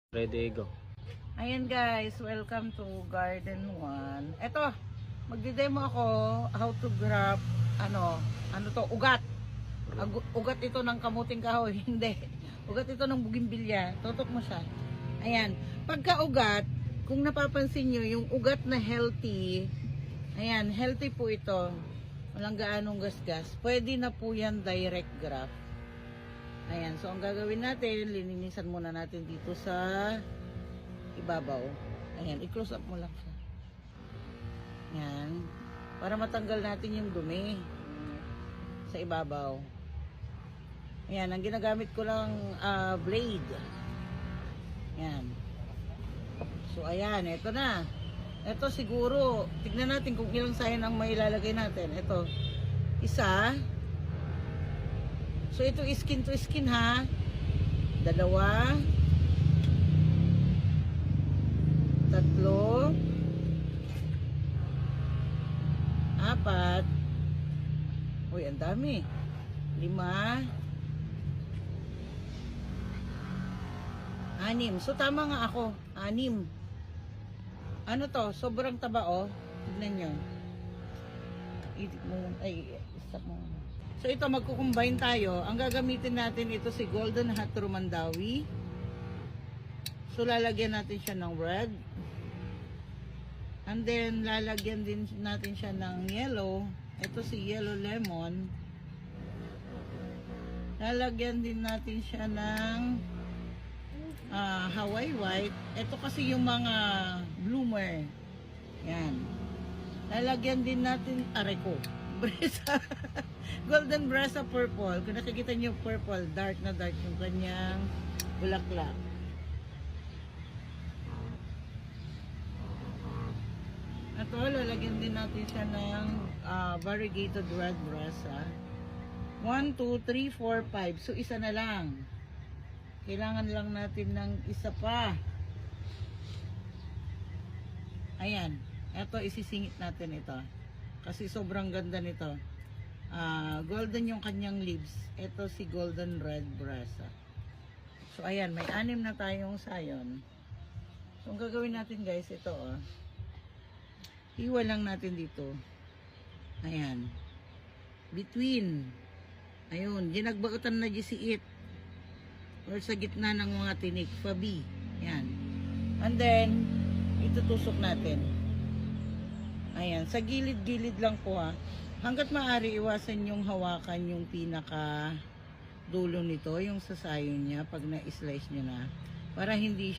Ready, go. Ayan guys, welcome to Garden 1. Eto, magdi-demo ako how to grab ugat. Ugat ito ng kamuting kahoy, hindi. Ugat ito ng bugimbilya. Tutok mo siya. Ayan, pagka ugat, kung napapansin nyo, yung ugat na healthy, ayan, healthy po ito. Walang gaanong gasgas. Pwede na po yan direct graft. Ayan, so ang gagawin natin, lininisan muna natin dito sa ibabaw. Ayan, i-close up mo lang siya. Ayan, para matanggal natin yung dumi sa ibabaw. Ayan, ang ginagamit ko lang blade. Ayan. So ayan, ito na. Ito siguro, tignan natin kung ilang sayan ang mailalagay natin. Ito, isa. So ito skin to skin ha. Dalawa. Tatlo. Apat. Uy, ang dami. 5. 6. So tama nga ako. 6. Ano to? Sobrang taba oh. Tignan nyo. Itik mo. Ay, stop mo. So ito, magkukumbine tayo. Ang gagamitin natin ito si Golden Hat Romandawi. So lalagyan natin siya ng red. And then lalagyan din natin siya ng yellow. Ito si Yellow Lemon. Lalagyan din natin siya ng Hawaii White. Ito kasi yung mga bloomer. Yan. Lalagyan din natin areko. Bresa. Golden Bresa purple. Kung nakikita niyo purple, dark na dark yung kanyang bulaklak. Ito, lalagyan din natin siya ng variegated red Bresa. 1, 2, 3, 4, 5. So, isa na lang. Kailangan lang natin ng isa pa. Ayan. Ito, isisingit natin ito. Kasi sobrang ganda nito. Golden yung kanyang leaves. Ito si Golden Red Bresa. So, ayan. May 6 na tayong sayon. So, ang gagawin natin guys, ito iwan lang natin dito. Ayan. Between. Ayun. Ginagbakutan na gisiit. Or sa gitna ng mga tinik. Fabi. Ayan. And then, itutusok natin. Ayan, sa gilid-gilid lang po ha. Hanggat maaari, iwasan yung hawakan yung pinaka dulo nito, yung sasayon niya pag na-slice nyo na. Para hindi